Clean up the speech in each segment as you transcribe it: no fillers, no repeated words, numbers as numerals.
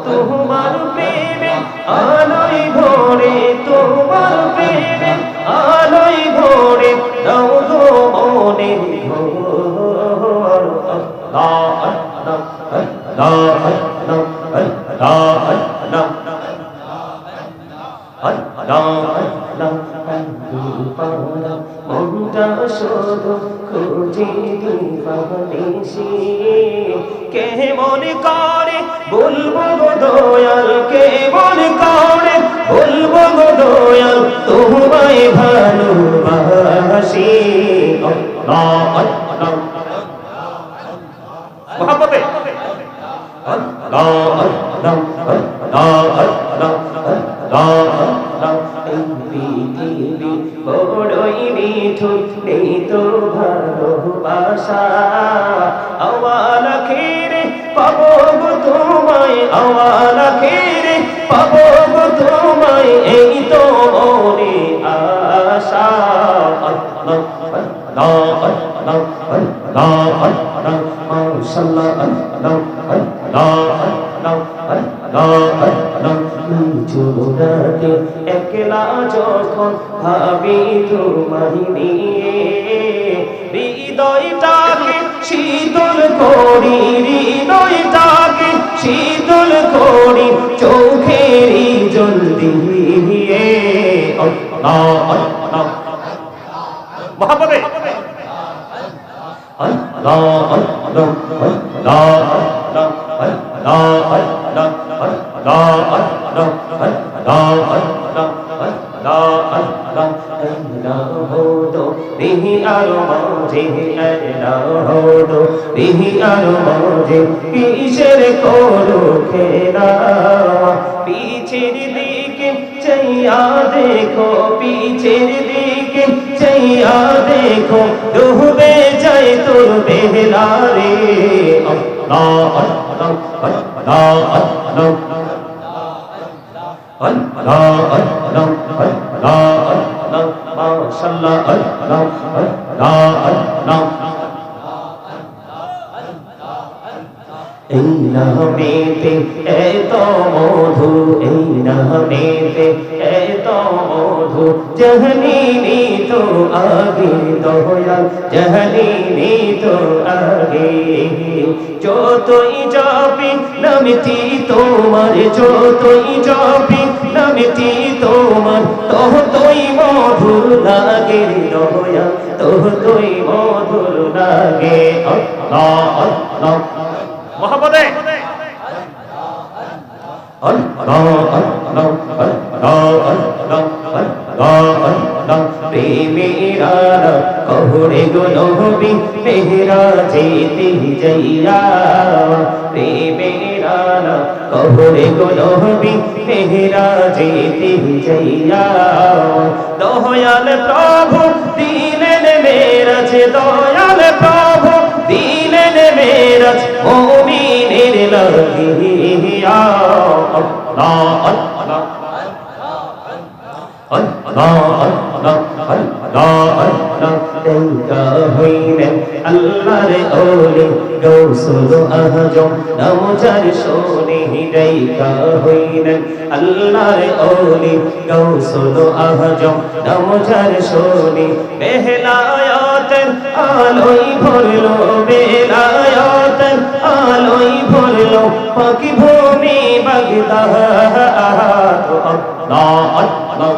তোমার প্রেমে আলোয় ভরে, তোমার প্রেমে আলোয় ভরে দাও গো মনে ঘোর। আল্লাহ আল্লাহ আল্লাহ আল্লাহ আল্লাহ মনটা শুধু খুঁজে দিবানিশি, কেমন করে বলবো গো দয়াল, কেমন করে বলবো গো দয়াল তোমায় ভালোবাসি। আল্লাহ আল্লাহ মোহাম্মদে আল্লাহ আল্লাহ আল্লাহ আল্লাহ আল্লাহ। এই পৃথিবী বড়ই মিঠুন, নেই তো ভালোবাসা। আওয়াল আখিরে পাবো গো তোমায়, আওয়াল আখিরে পাবো গো তোমায়, এই তো মনে আশা। আল্লাহ আল্লাহ আল্লাহ আল্লাহ আল্লাহ মাশাআল্লাহ আল্লাহ আল্লাহ আল্লাহ আল্লাহ আল্লাহ। জোড়াতে একলা যখন ভাবি তোমায় নিয়ে, হৃদয়টাকে শীতল করি, হৃদয়টাকে শীতল করি চোখেরই জল দিয়ে। আল্লাহ আল্লাহ মোহাম্মদে আল্লাহ আল্লাহ আল্লাহ আল্লাহ আল্লাহ আল্লাহ আল্লাহ আল্লাহ আল্লাহ আল্লাহ। না হতো বিহি আর মাঝে, না হতো বিহি আর মাঝে কিসের করো খেলা। পিছের দিকে চাইয়া দেখো, পিছের দিকে চাইয়া দেখো ডুবে যায় তোর বেলা রে। আল্লাহ আল্লাহ আল্লাহ আল্লাহ আল্লাহ আল্লাহ আল্লাহ আল্লাহ মাশাআল্লাহ আল্লাহ আল্লাহ আল্লাহ। এই নামেতে এত মধু, এই নামেতে এত মধু জানিনি তো আগে দয়াল, জানিনি তো আগে। যতই যাবি নামটি তোমার, যতই যাবি নামটি তোমার, ততই মধুর লাগে দয়াল, ততই মধুর লাগে। আল্লাহ আল্লাহ মোহাম্মদে আল্লাহ আল্লাহ আল্লাহ আল্লাহ আল্লাহ আল্লাহ। প্রেমেরা কহরে গো নবী মেহরা যেতে যাইয়া, প্রেমেরা কহরে গো নবী মেহরা যেতে যাইয়া। দয়াল প্রভু দিলেন মেরাজ, দয়াল প্রভু দিলেন মেরাজ মুমিনের লাগিয়া। আল্লাহ আল্লাহ আল্লাহ আল্লাহ আল্লাহ আল্লাহ। দেখা হইলেন আল্লাহর ওলি গৌসুল আজম নাম যার শোনে, দেখা হইলেন আল্লাহর ওলি গৌসুল আজম নাম যার শোনে। বেলায়াতের আলোয় ভরলো, বেলায়াতের আলোয় ভরলো পাকি ভূমি বাগদাদ। আল্লাহ আল্লাহ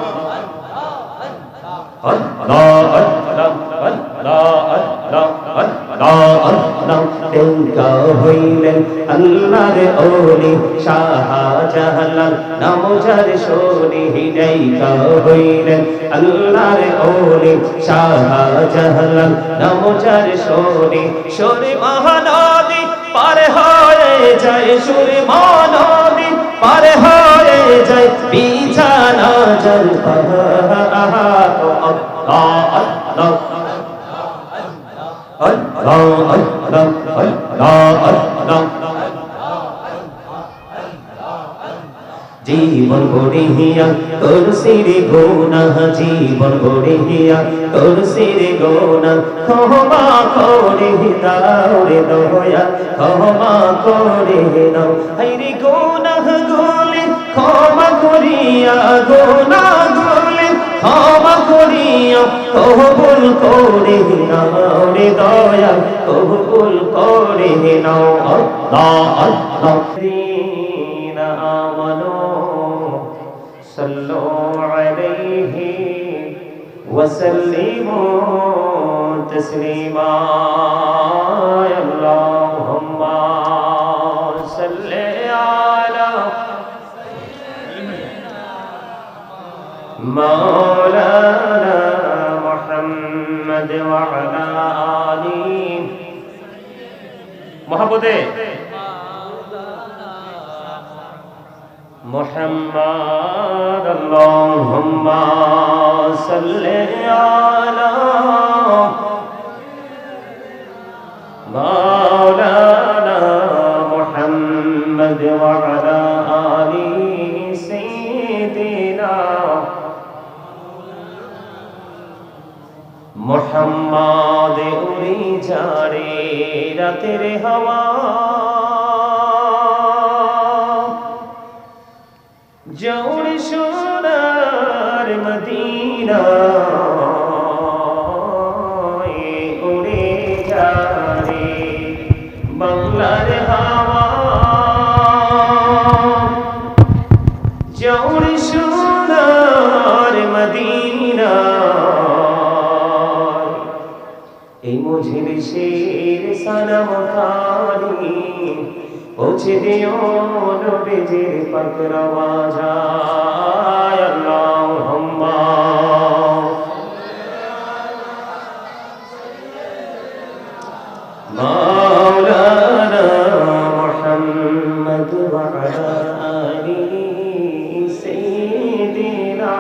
আল্লাহ আল্লাহ আল্লাহ আল্লাহ আল্লাহ আল্লাহ। দেখা হইলেন আল্লাহর ওলি শাহজালাল নাম যার শোনে, দেখা হইলেন আল্লাহর ওলি শাহজালাল নাম যার শোনে। সুরে মহানদী পার হয়ে যায়, সুরে মহানদী পার হয়ে যায় বিছানা জল পাহাড়। আল্লাহ আল্লাহ আল্লাহ আল্লাহ আল্লাহ আল্লাহ জীবন গড়িয়া করছি রে গুনাহ জীবন গড়িয়া করছি রে গুনাহ ক্ষমা করে দাও রে দয়া ক্ষমা করে দাও হায়রে গুনাহ গুলি ক্ষমা করিয়া গুনাহ গুলি ক্ষমা করিয়া কবুল করে নাও রে দয়া কবুল করে নাও আল্লাহ আল্লাহ صلوا عليه وسلموا تسليما اللهم صل على مولانا محمد وعلى آله محبوبه محمد اللهم صل على مولانا محمد وعلى آل سيدنا محمد উড়ে যারে রাতের হাওয়া জৌর সোনার মদিনা উড়ে যারে বাংলার হাওয়া জৌর সোনার মদিনা এই মুঝির শের সনম খালি পৌঁছে দিও নবীজির পাক রওজায় আল্লাহুম্মা মাওলানা মুহাম্মদ ওয়া আলা আলি সাইয়্যিদিনা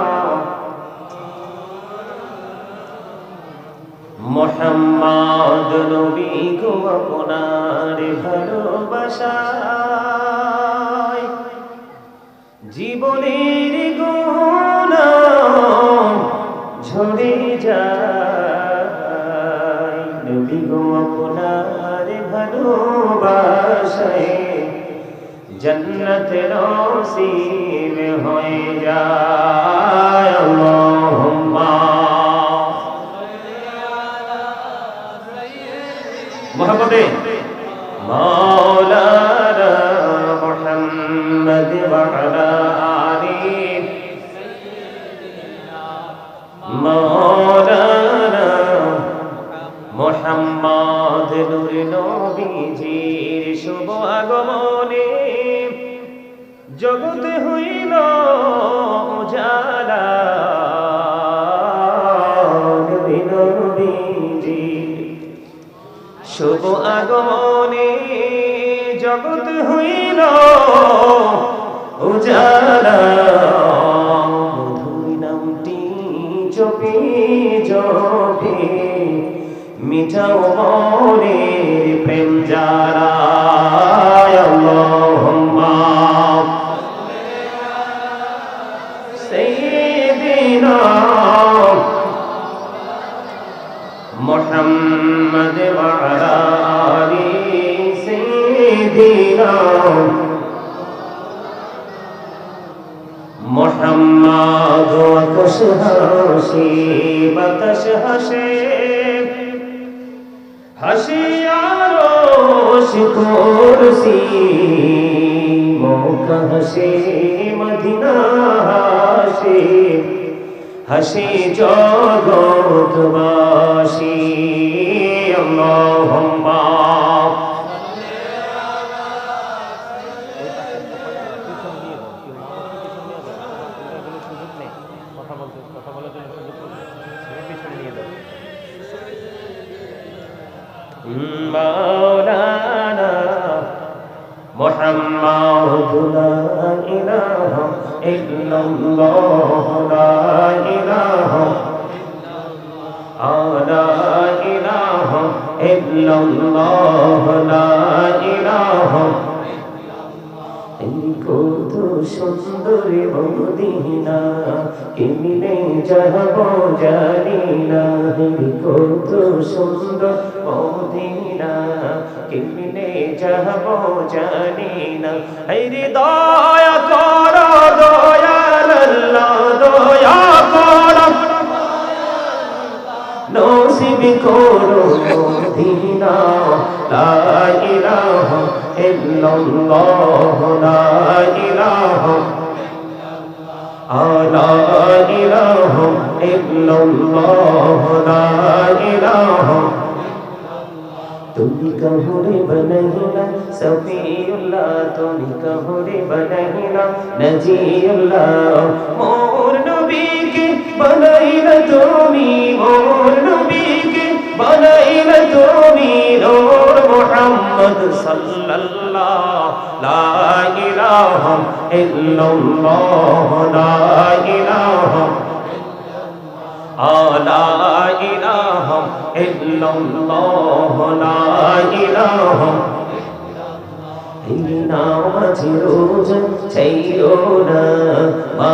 মুহাম্মদ নবী গো আপনার ভালোবাসায় জীবনের গুনাহ ঝরে যায় নবী গো আপনার ভালোবাসায় জান্নাতের নসিব হয়ে যায় আল্লাহুম্মা محبوبه مولانا محمد وعلى آله مولانا محمد নূর নবীজির শুভ আগমনে জগতে হইল উজালা শুভ আগমনে জগৎ হইল উজালা মধুর নামটি জপি জপি মিটাও মনের প্রেম জ্বালা আল্লাহুম্মা সাইয়্যিদিনা محمد وعلى آل سيدنا محمد وكشهاشي بتشهشي হাসি আরশ কুরসি মক্কা হাসি মদিনা হাসি হাসি জগৎবাসী আল্লাহুম্মা مولانا محمد لا إله إلا الله لا إله إلا الله لا إله ইল্লাল্লাহ লা ইলাহা কত সুন্দর মদিনা কেমনে যাব জানি না কত সুন্দর মদিনা কেমনে যাব জানি না রে দয়া কর দয়াল আল্লাহ দয়া কর নসিব করো মদিনা লা ইলাহা ইল্লাল্লাহ লা ইলাহা লা ইলাহা ইল্লাল্লাহ লা ইলাহা তুমি কাহুরে বনাইলা সফিউল্লাহ তুমি কাহুরে বনাইলা নজিউল্লাহ মোর নবীকে বনাইলা তুমি মোর নবীকে বনাইলা তুমি নূর মুহাম্মদ সাল্লাল্লাহ লা ইলাহা ইল্লাল্লাহ লা ইলাহা লা ইলাহা ইল্লাল্লাহ লা ইলাহা নামাজি রোজা ছাইরো না মা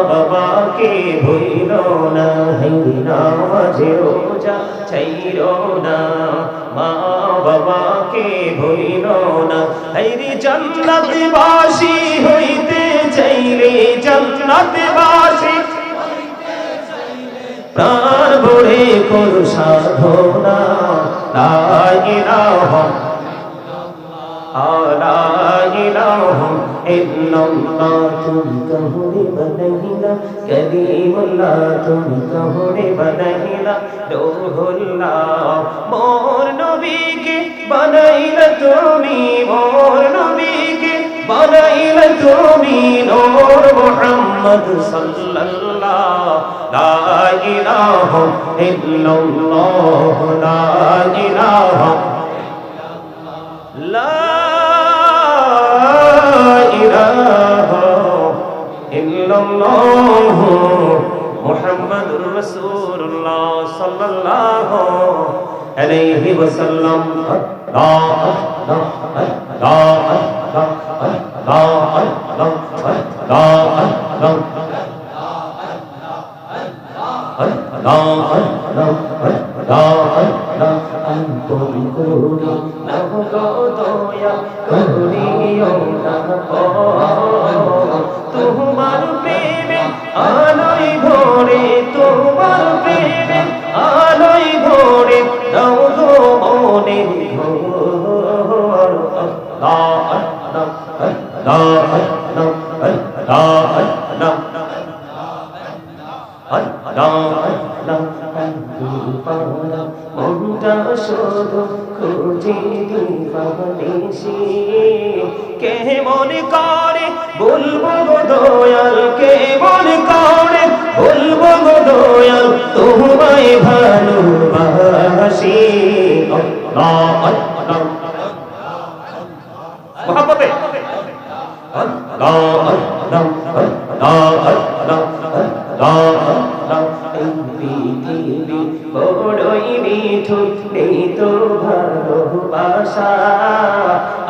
বাবাকে ভুইলো না নামাজি রোজা ছাইরো না মা বাবাকে ভুইলো না রে জান্নাতবাসী হইতে চাইলে জান্নাতবাসী প্রাণ ভরে করো সাধনা লা ইলাহা লা ইলাহা ইল্লাল্লাহ তুমি কাহুরে বনাইলা কলিমুল্লাহ তুমি কাহুরে বনাইলা রূহুল্লাহ মোর নবীকে বনাইলা তুমি মোর নবীকে বনাইলা তুমি নূর মুহাম্মদ সাল্লাল্লাহ লা ইলাহা ইল্লাল্লাহ লা ইলাহা লা ইলাহা ইল্লাল্লাহ মুহাম্মাদুর রাসূলুল্লাহ সাল্লাল্লাহু আলাইহি ওয়াসাল্লাম লা লা তোমার প্রেমে আলোয় ভরে তোমার প্রেমে আলোয় ভরে দাও গো মনে ঘোর মনটা শুধু খুঁজে দিবানিশি কে মনে করে বলবো গো দয়াল কে মনে করে বলবো গো দয়াল তোমায় ভালোবাসি মোহাম্মদে বড়ই মিঠু নেই তো ভালোবাসা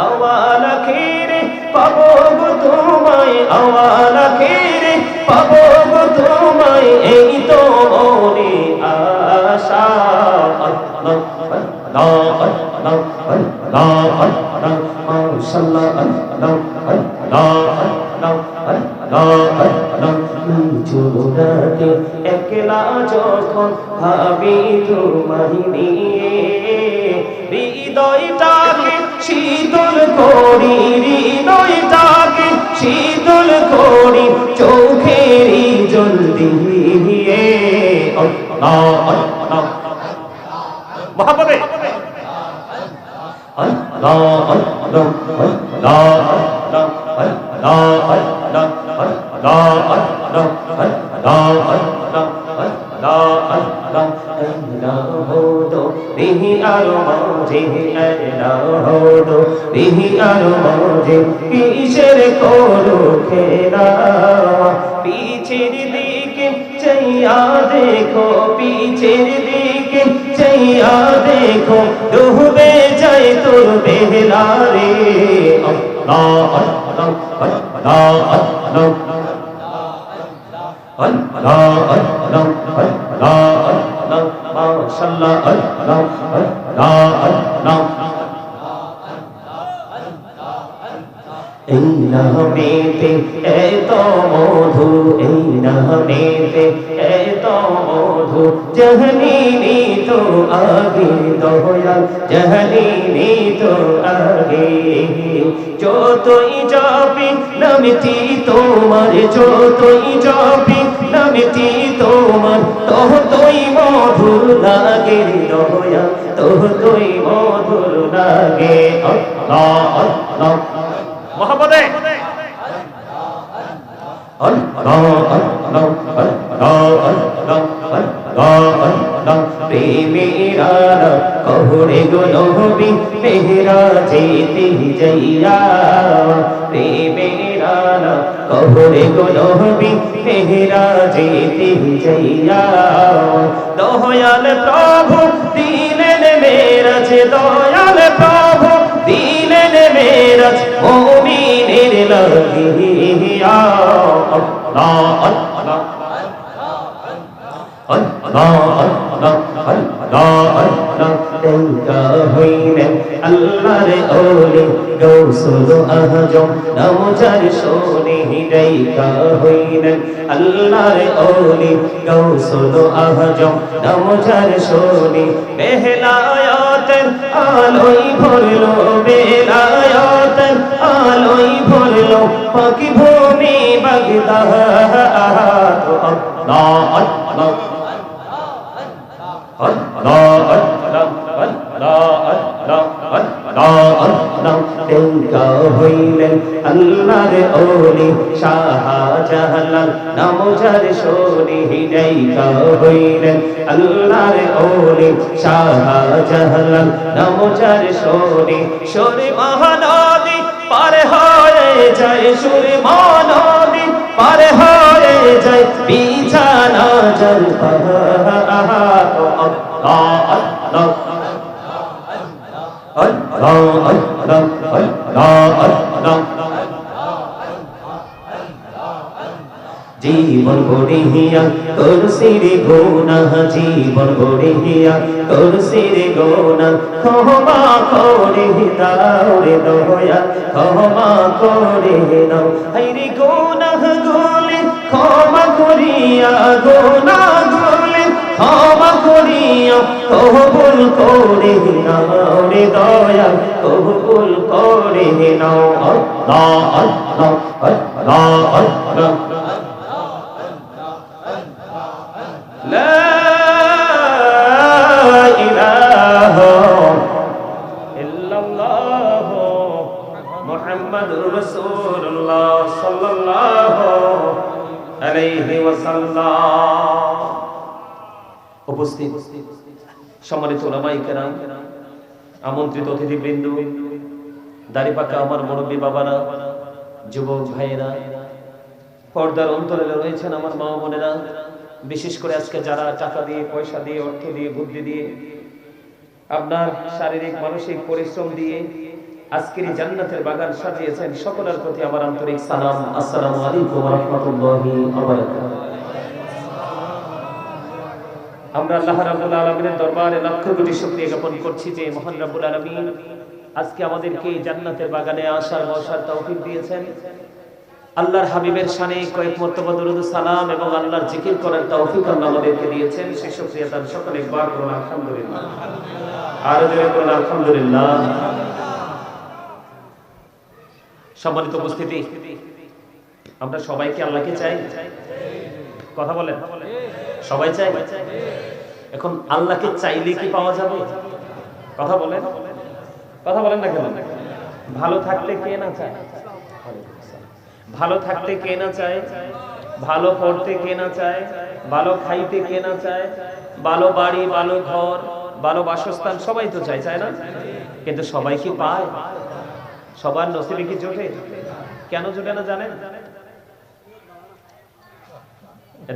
আওয়াল খেরে পাবো গো তোমায় আওয়াল খেরে পাবো গো তোমায় এই তো মনে আশা চুরাতে একলা যখন ভাবি তোমায় নিয়ে হৃদয়টাকে শীতল করি হৃদয়টাকে শীতল করি চোখেরই জল দিয়ে মোহাম্মদে কিসের করো খেলা পিছের দিকে চাইয়া দেখো পিছের দিকে চাইয়া দেখো ডুবে যায় তোর বেলা রে আল্লাহ আল্লাহ আল্লাহ আল্লাহ আল্লাহ আল্লাহ আল্লাহ আল্লাহ মাশাআল্লাহ আল্লাহ আল্লাহ আল্লাহ এই নামেতে এত মধু এই নামেতে এত মধু জাহানি তো আগে দয়াল জাহানি তো আগে যতই যাবি নামটি তোমার যতই যাবি নামটি তোমার ততই মধুর লাগে দয়াল ততই মধুর লাগে আল্লাহ আল্লাহ মোহাম্মদে প্রেমেরা কহরে গো নবী মেহরা যেতে যাইয়া প্রেমেরা কহরে গো নবী মেহরা যেতে যাইয়া দয়াল প্রভু দিলেন মেরাজ দয়াল প্রভু দিলেন মেরাজ মুমিনের লাগিয়া আল্লাহ আল্লাহ আল্লাহ আল্লাহ আল্লাহ আল্লাহ দেখা হইলেন আল্লাহর ওলি গৌসুল আজম নাম যার শোনে দেখা হইলেন আল্লাহর ওলি গৌসুল আজম নাম যার শোনে বেলায়াতের আলোয় ভরলো বেলায়াতের আলোয় ভরলো পাখি ভূমি বাগদাদ আল্লাহ আল্লাহ Allah Allah Allah Allah Allah Allah দেখা হইলেন আল্লাহর ওলি শাহজালাল নাম যার শোনে দেখা হইলেন আল্লাহর ওলি শাহজালাল নাম যার শোনে শোনে মহানদী পার হয়ে যায় সুরে মহানদী পার হয়ে যায় বিছানা জল জীবন গড়িয়া করছির গোনা জীবন গড়িয়া করছির গোনা ক্ষমা করে দাও রে দয়া ক্ষমা করে দাও হাইরে গোনা গুলি ক্ষমা করিয়া গোনা গুলি ক্ষমা করিয়া কবুল করে নাও রে দয়া কবুল করে নাও আল্লাহ আল্লাহ আল্লাহ আল্লাহ لا إله إلا الله محمد رسول الله صلى الله عليه وسلم উপস্থিত সম্মানিত উলামায়ে কেরাম আমন্ত্রিত অতিথিবৃন্দ দাড়িপাকা আমার মুরব্বী বাবারা যুবক ভাইয়েরা পর্দার অন্তরে রয়েছেন আমার মা বোনেরা বিশেষ করে আজকে যারা টাকা দিয়ে পয়সা দিয়ে অর্থ দিয়ে বুদ্ধি দিয়ে আপনার শারীরিক মানসিক পরিশ্রম দিয়ে আজকের এই জান্নাতের বাগান সাজিয়েছেন সকলের প্রতি আমার আন্তরিক সালাম আসসালামু আলাইকুম ওয়া রাহমাতুল্লাহি ওয়া বারাকাতুহু আমরা আল্লাহ রাব্বুল আলামিনের দরবারে লাখ কোটি শুকরিয়া জ্ঞাপন করছি যে মহান রাব্বুল আলামিন আজকে আমাদেরকে এই জান্নাতের বাগানে আসার বসার তৌফিক দিয়েছেন আল্লাহর হাবিবের শানে কয়েক মর্তবা দরুদ সালাম এবং আল্লাহর জিকির করার তৌফিক আল্লাহ আমাদেরকে দিয়েছেন সেই শুকরিয়া তার সকলে একবার করুন আলহামদুলিল্লাহ আর জোরে করুন আলহামদুলিল্লাহ সম্মানিত উপস্থিতি আমরা সবাইকে আল্লাহকে চাই কথা বলেন সবাই চাই এখন আল্লাহকে চাইলে কি পাওয়া যাবে কথা বলেন না কেন ভালো থাকতে কে না চায় ভালো থাকতে কে না চায় ভালো পড়তে কে না চায় ভালো খাইতে কে না চায় ভালো বাড়ি ভালো ঘর ভালো বাসস্থান সবাই তো চায় চায় না কিন্তু সবাই কি পায় সবার নসিবে কি জোটে কেন জোটে না জানেন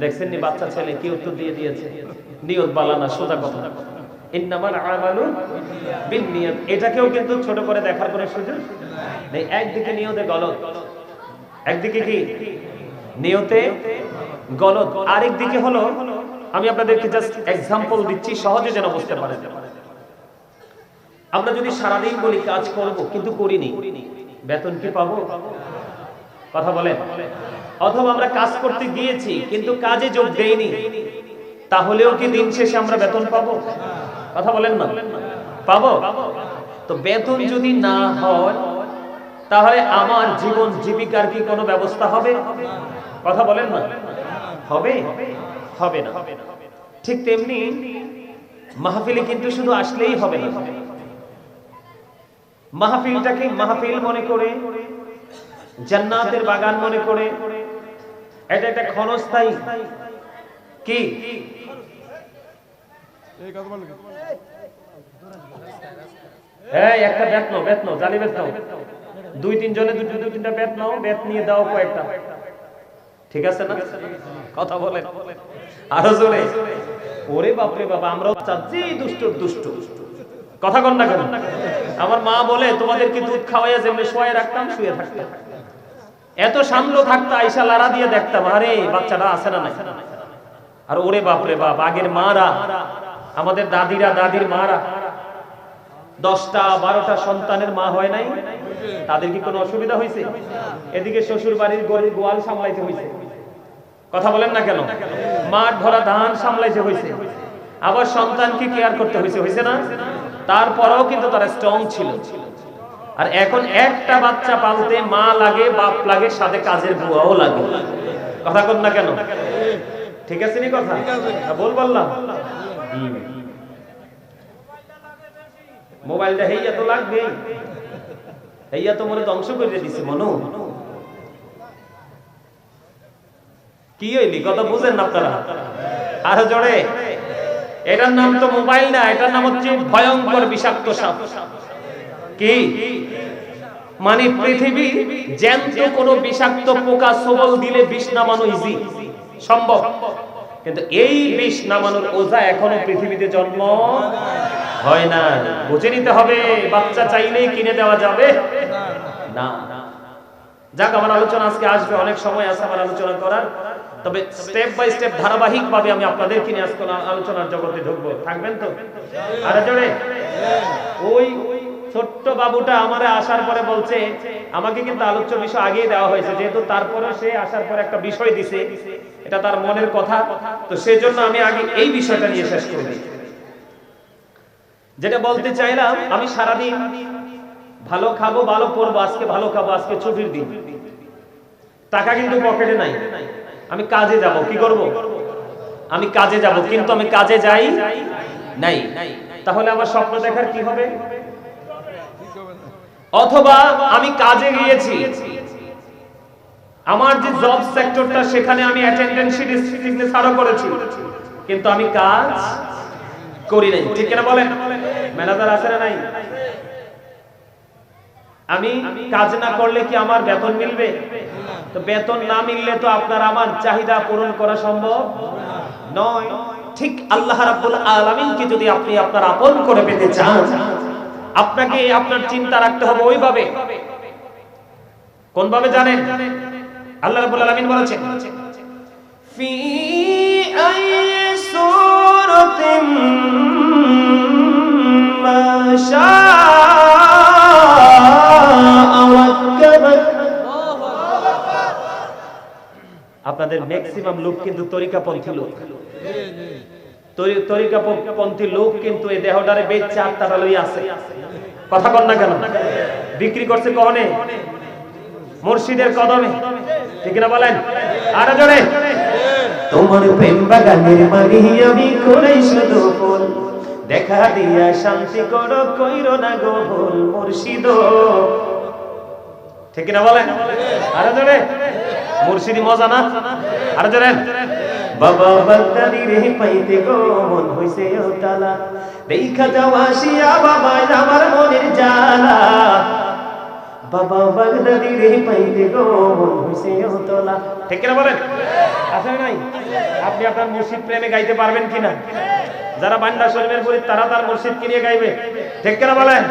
দেখছেন নি বাচ্চা ছেলে কি উত্তর দিয়ে দিয়েছে নিয়ত বালা না সোজা কথা ইন্নামাল আমালু বিন্নিয়াত, এটাকেও কিন্তু ছোট করে দেখার কোনো সুযোগ নেই। একদিকে নিয়তে গলত, একদিকে কি নিয়তে গলত, আরেক দিকে হলো, আমি আপনাদেরকে জাস্ট এক্সাম্পল দিচ্ছি সহজে যেন বুঝতে পারেন। আমরা যদি সারাদিন বলি কাজ করব কিন্তু করিনি, বেতন কি পাবো? কথা বলেন। অথবা আমরা কাজ করতে গিয়েছি কিন্তু কাজে যোগ দেইনি, তাহলেও কি দিন শেষে আমরা বেতন পাবো? কথা বলেন না, পাবো? তো বেতন যদি না হয় তাহলে আমার জীবন জীবিকার কি কোনো ব্যবস্থা হবে? কথা বলেন না, হবে? হবে না। ঠিক তেমনি মাহফিলে কিন্তু শুধু আসলেই হবে না, মাহফিলটাকে মাহফিল মনে করে, জান্নাতের বাগান মনে করে, এটা একটা ক্ষণস্থায়ী কি একটা বেত নাও, বেত নাও, জালি বেত নাও, দুই তিনজনে দুই তিনটা বেত নাও, বেত নিয়ে দাও কয়েকটা, ঠিক আছে না? কথা বলেন আরো জোরে। ওরে বাপরে বাবা, আমরাও চাচ্ছি দুষ্ট দুষ্ট, কথা কন না কেন? আমার মা বলে তোমাদেরকে দুধ খাওয়াইয়া যেমনি শোয়ায় রাখতাম, শুয়ে থাকতাম, এত শান্ত থাকতো, আইসা লারা দিয়ে দেখতাম আরে বাচ্চাটা আছে না নাই। আর ওরে বাপরে বাপ, আগের মারা, আমাদের দাদিরা, দাদির মারা 10টা 12টা সন্তানের মা হয় নাই, তাদের কি কোনো অসুবিধা হয়েছে? এদিকে শ্বশুর বাড়ির গরিব গোয়াল সামলাইতে হয়েছে, কথা বলেন না কেন? মাঠ ভরা ধান সামলাইতে হয়েছে, আবার সন্তানকে কেয়ার করতে হয়েছে, হয়েছে না? তারপরেও কিন্তু তারা স্ট্রং ছিল। আর এখন একটা বাচ্চা পালতে মা লাগে, বাপ লাগে, সাথে কাজের বুয়াও লাগে, কথা কন না কেন? ঠিক আছে নি কথা? বল বললাম মোবাইলটা হেইয়া তো লাগবে, হেইয়া তো মনে ধ্বংস করে দিছে। মনো কি হইলি, কথা বুঝেন না আপনারা? আরো জোরে। এটার নাম তো মোবাইল না, এটার নাম হচ্ছে ভয়ঙ্কর বিষাক্ত সাপ। কি মানে পৃথিবী জ্যান্ত কোন বিষাক্ত পোকা সবল দিলে বিষ নামানো ইজি সম্ভব, কিন্তু এই বিষ নামানোর ওঝা এখনো পৃথিবীতে জন্ম হয় না। বুঝে নিতে হবে, বাচ্চা চাইলেই কিনে দেওয়া যাবে না। যাক, আমার আলোচনা আজকে আসবে, অনেক সময় আছে আমার আলোচনা করার, তবে স্টেপ বাই স্টেপ ধারাবাহিক ভাবে আমি আপনাদেরকে নিয়ে আজকে আলোচনার জগতে ঢুকবো। থাকবেন তো? আরে জোরে। ওই ছোট্ট বাবুটা আমারে আসার পরে বলছে, আমাকে কিন্তু আলোচ্য বিষয় আগেই দেওয়া হয়েছে, যেহেতু তারপরে সে আসার পরে একটা বিষয় দিছে, এটা তার মনের কথা, তো সেজন্য আমি আগে এই বিষয়টা নিয়ে শেষ করে দিই। যেটা বলতে চাইলাম, আমি সারাদিন ভালো খাবো, ভালো পড়বো, আজকে ভালো খাবো, আজকে ছুটির দিন, টাকা কিন্তু পকেটে নাই, আমি কাজে যাব, কি করব? আমি কাজে যাব, কিন্তু আমি কাজে যাই নাই, তাহলে আমার স্বপ্ন দেখার কি হবে? অথবা আমি কাজে গিয়েছি, আমার যে জব সেক্টরটা সেখানে আমি অ্যাটেন্ডেন্স সিগনেচারও করেছি, কিন্তু আমি কাজ করি নাই, ঠিক কিনা বলেন? ম্যানেজার আছে না নাই? আমি কাজ না করলে কি আমার বেতন মিলবে? তো বেতন না মিললে তো আপনার আমার চাহিদা পূরণ করা সম্ভব নয়। ঠিক আল্লাহ রাব্বুল আলামিনকে যদি আপনি আপনার আপন করে পেতে চান, আপনাকে আপনার চিন্তা রাখতে হবে ওইভাবে। কোন ভাবে জানেন? আল্লাহ রাব্বুল আলামিন বলেছেন, ফি আই সূরাতিন মা আপনাদের ম্যাক্সিমাম লোক কিন্তু তরিকাপন্থী লোক, তরিকাপন্থী লোক কিন্তু এই দেহটারে বেচে আত্মাটা লই আছে, কথা কন না কেন? বিক্রি করছে কনে? মুর্শিদের কদমে, ঠিক না বলেন? আরো জোরে। তোমার প্রেম বাগানের মালি আমি কই শুধু ফুল, দেখা দিয়া শান্তি করো, কইরো না গো ভুল মুর্শিদ, ঠিক না বলেন? আরো জোরে। মুর্শিদি মজা না? আরো জোরে। বাবা বাগদাদি রে পাইতে গো মন হইছে ওতালা, দেখা যাও আসিয়া বাবা আমার মনের জ্বালা, বাবা বাগদাদি রে পাইতে গো মন হইছে ওতালা, ঠিক না বলেন? আছে নাই? আপনি আপনার মুর্শিদ প্রেমে গাইতে পারবেন কিনা? যারা বান্ডা শরীফের মুরিদ তারা তার মুর্শিদ কিনে গাইবে, ঠিক কিনা বলেন?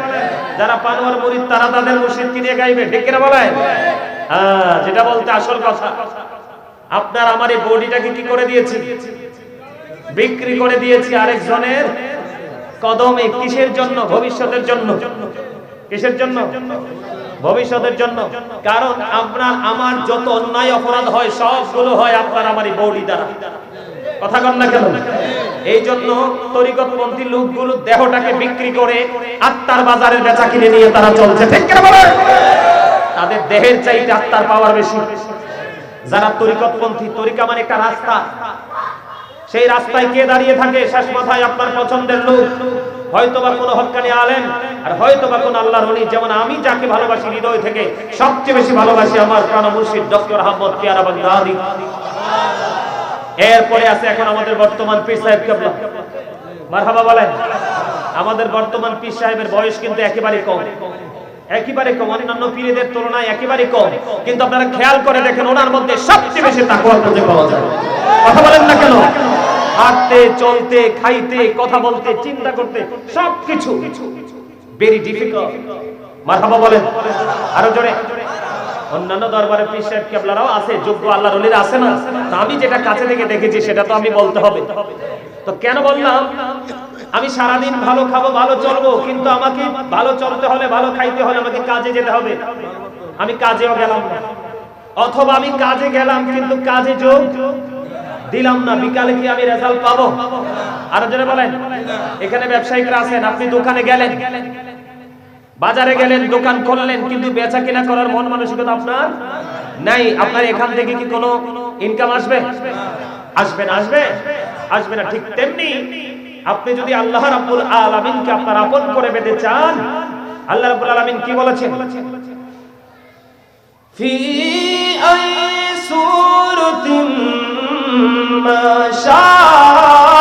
যারা পানোয়ার মুরিদ তারা তাদের মুর্শিদ কিনে গাইবে, ঠিক কিনা বলেন? যেটা বলতে আসল কথা, আপনার আমার এই বডিটাকে কি করে দিয়েছি? বিক্রি করে দিয়েছি আরেকজনের কদমে। কিসের জন্য? ভবিষ্যতের জন্য। কিসের জন্য? ভবিষ্যতের জন্য। কারণ আপনার আমার যত অন্যায় অপরাধ হয় সবগুলো হয় আপনার আমার এই বডি দ্বারা। কথা কন না কেন? এই জন্য তরিকতপন্থী লোকগুলো দেহটাকে বিক্রি করে আত্মার বাজারে বেচা কিনে নিয়ে তারা চলছে, ঠিক কিনা বলেন? তাদের দেহের চাইতে আত্মার পাওয়ার বেশি। যারা তরিকতপন্থী, তরিকা মানে একটা রাস্তা, সেই রাস্তায় কে দাঁড়িয়ে থাকে? শেষ মাথায় আপনার পছন্দের লোক, হয়তোবা কোনো হক্কানি আলেম, আর হয়তোবা কোনো আল্লাহর ওলি। যেমন আমি যাকে ভালোবাসি হৃদয় থেকে, সবচেয়ে বেশি ভালোবাসি আমার প্রাণ মুর্শিদ ডক্টর আহমদ পিয়ারা বাগদাদি। এরপরে আছে এখন আমাদের বর্তমান পীর সাহেব কেবলা, মারহাবা বলেন। আমাদের বর্তমান পীর সাহেবের বয়স কিন্তু একেবারে কম, একেবারে কম, অন্যান্য পীরদের তুলনায় একেবারে কম। কিন্তু আপনারা খেয়াল করে দেখেন ওনার মধ্যে সবচেয়ে বেশি তাকওয়া খুঁজে পাওয়া যায়। কথা বলেন না কেন? হাঁটতে, চলতে, খাইতে, কথা বলতে, চিন্তা করতে, সবকিছু ভেরি ডিফিকাল্ট। মারহাবা বলেন আরো জোরে। অন্যান্য দরবারে পীর সাহেব কেবলারাও আছে, যোগ্য আল্লাহর ওলিরা আছে না? তা আমি যেটা কাছে থেকে দেখেছি সেটা তো আমি বলতে হবে। তো কেন বললাম? আমি সারাদিন ভালো খাবো, ভালো চলবো, কিন্তু আমাকে ভালো চলতে হলে, ভালো খাইতে হলে আমাকে কাজে যেতে হবে। আমি কাজেও গেলাম না, অথবা আমি কাজে গেলাম কিন্তু কাজে যোগ দিলাম না, বিকালে কি আমি রেজাল্ট পাবো? আরো জোরে বলেন। এখানে ব্যবসায়িকরা আছেন, আপনি দোকানে গেলেন, বাজারে গেলেন, দোকান খুললেন, কিন্তু বেচা কিনা করার মন মানসিকতা আপনার নাই। আপনার এখান থেকে কি কোনো ইনকাম আসবে? আসবে না, আসবে আসবে না। ঠিক তেমনি আপনি যদি আল্লাহ রাব্বুল আলামিনকে আপনার আপন করে পেতে চান, আল্লাহ রাব্বুল আলামিন কি বলেছেন? ফি আই সূরাতিন মা শাআ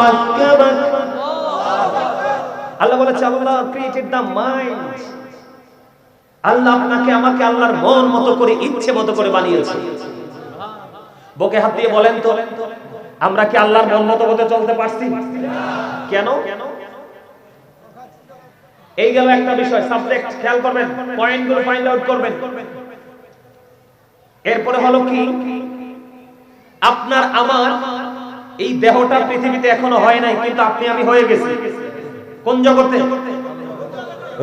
রাক্কাবাক। আল্লাহ বলেছে, আল্লাহ ক্রিয়েটেড দ্য মাইন্ড। আল্লাহ আপনাকে আমাকে আল্লাহর মন মতো করে, ইচ্ছে মতো করে বানিয়েছে। বুকে হাত দিয়ে বলেন তো, আমরা কি আল্লাহর মন মতো করে চলতে পারছি? কেন? এই গেল একটা বিষয়, সাবজেক্ট খেয়াল করবেন, পয়েন্টগুলো ফাইন্ড আউট করবেন। এরপরে হলো কি, আপনার আমার এই দেহটা পৃথিবীতে এখনো হয় নাই, কিন্তু আপনি আমি হয়ে গেছি। কোন জগতে?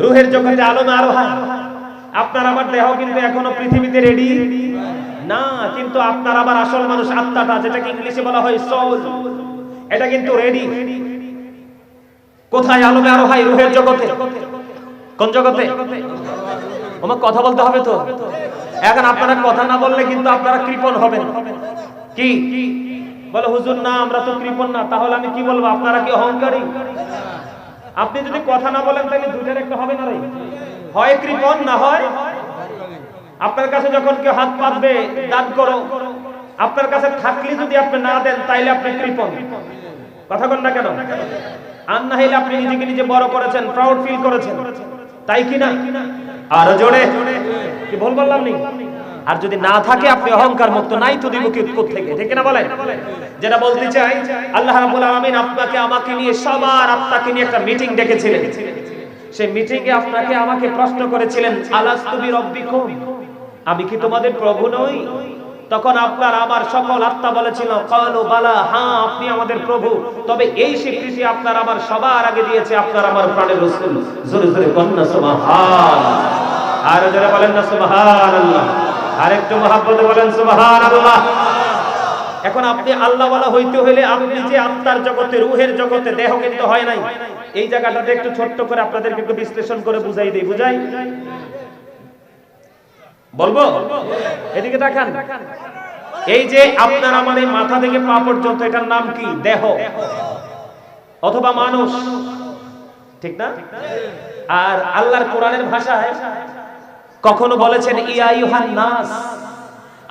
রূহের জগতে, আলমে আরোহা। আপনার আমার দেহ কিন্তু এখনো পৃথিবীতে রেডি না, কিন্তু আপনার আবার আসল মানুষ আত্মাটা, যেটাকে ইংলিশে বলা হয় সোল, এটা কিন্তু রেডি। কোথায়? আলমে আরোহায়, রূহের জগতে। কোন জগতে? আমার কথা বলতে হবে তো। এখন আপনারা কথা না বললে কিন্তু আপনারা কৃপণ হবেন। কি বলে? হুজুর না, আমরা তো কৃপণ না। তাহলে আমি কি বলবো? আপনারা কি অহংকারী? আপনি যদি কথা না বলেন তাহলে দুইটার একটা হবে না রে, হয় কৃপণ না হয়। আপনার কাছে যখন কেউ হাত পাতবে, দান করো, আপনার কাছে থাকলে যদি আপনি না দেন তাইলে আপনি কৃপণ। কথা বল না কেন? আর না হইলে আপনি নিজেকে নিজে বড় করেছেন, প্রাউড ফিল করেছেন, তাই কি না? আর জোরে কি ভুল বললাম নি? আর যদি না থাকে আপনি অহংকার মুক্ত, নাই তো দিব কি থেকে, ঠিক না বলেন? যেটা বলতে চাই, আল্লাহ রাব্বুল আলামিন আপনাকে আমাকে নিয়ে, সবার আত্মাকে নিয়ে একটা মিটিং ডেকেছিলেন। সেই মিটিং এ আপনাকে আমাকে প্রশ্ন করেছিলেন, আলাস্তু বিরাব্বিকুম, আমি কি তোমাদের প্রভু নই? তখন আপনার আমার সকল আত্মা বলেছিল, ক্বালু বালা, হ্যাঁ আপনি আমাদের প্রভু। তবে এই স্বীকৃতি আপনার আমার সবার আগে দিয়েছে আপনার আমার প্রাণের রাসূল। জোরে জোরে বলেন না সুবহানাল্লাহ। আর জোরে বলেন না সুবহানাল্লাহ। আরেকটু মহব্বতে বলেন সুবহানাল্লাহ। এখন আপনি আল্লাহওয়ালা হইতে হলে আপনি যে আত্মার জগতে, রূহের জগতে, দেহ কিন্তু হয় নাই। এই জায়গাটাতে একটু ছোট্ট করে আপনাদেরকে একটু বিশ্লেষণ করে বুঝাই দেই। বুঝাই বলবো? এদিকে তাকান। এই যে আপনার আমার এই মাথা থেকে পা পর্যন্ত, এটার নাম কি? দেহ অথবা মানুষ, ঠিক না? আর আল্লাহর কোরআনের ভাষায় কখনো বলেছেন ইয়া আইয়ুহান নাস,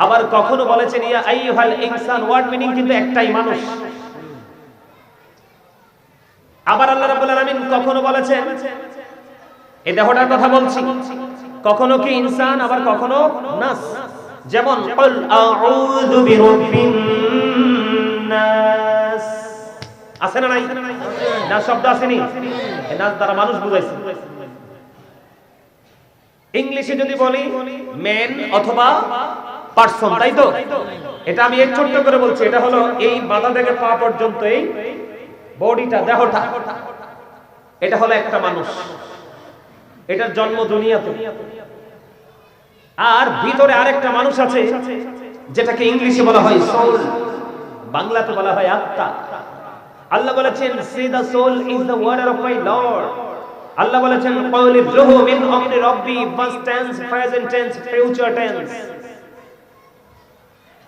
আবার কখনো বলেছেন ইয়া আইয়ুহাল ইনসান। ওয়ার্ড মিনিং কিন্তু একটাই, মানুষ। আবার আল্লাহ রাব্বুল আলামিন কখনো বলেছেন, এই দেহটার কথা বলছি, কখনো কি ইনসান, আবার কখনো নাস। যেমন কুল আউযু বিরাব্বিন নাস, আছে না নাই? নাচ শব্দ আসেনি? এই নাচ দ্বারা মানুষ বুঝাইছে। ইংলিশে যদি বলি ম্যান অথবা পারসন, তাই তো? এটা আমি এক ছোট্ট করে বলছি, এটা হলো এই মাথা থেকে পা পর্যন্ত এই বডিটা, দেহটা, এটা হলো একটা মানুষ। এটার জন্ম দুনিয়াতে। আর ভিতরে আরেকটা মানুষ আছে যেটাকে ইংলিশে বলা হয় সোল, বাংলাতে বলা হয় আত্মা। আল্লাহ বলেছেন সে the soul is the word of my lord. আল্লাহ বলেছেন ক্বাউলির রূহু মিন আমরি রাব্বি, past tense, present tense, future tense.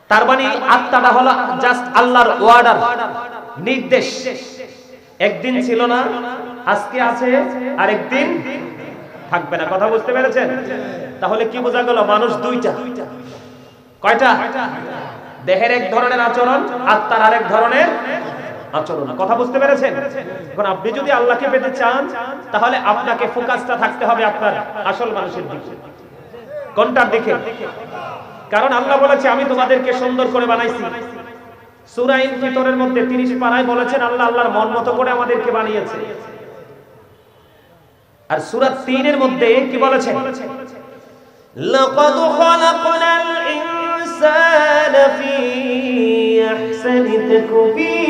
তার মানে আত্মাটা হলো জাস্ট আল্লাহর অর্ডার, নির্দেশ। একদিন ছিল না, আজকে আছে, আর একদিন থাকবে না। কথা বুঝতে পেরেছেন? তাহলে কি বোঝা গেল? মানুষ দুইটা। কয়টা? দেহের এক ধরনের আচরণ, আত্মার আরেক ধরনের আচরণ। কথা বুঝতে পেরেছেন? এখন আপনি যদি আল্লাহকে পেতে চান তাহলে আপনাকে ফোকাসটা থাকতে হবে আপনার আসল মানুষের দিকে। কোনটার দিকে? কারণ আল্লাহ বলেছে আমি তোমাদেরকে সুন্দর করে বানাইছি। সূরা ইনফিতরের মধ্যে 30 পারায় বলেছেন আল্লাহ আল্লাহর মন মতো করে আমাদেরকে বানিয়েছে। আর সূরা 3 এর মধ্যে কি বলেছেন? লাকাদ খালাকনাল ইনসানা ফি আহসানি তাকবীর।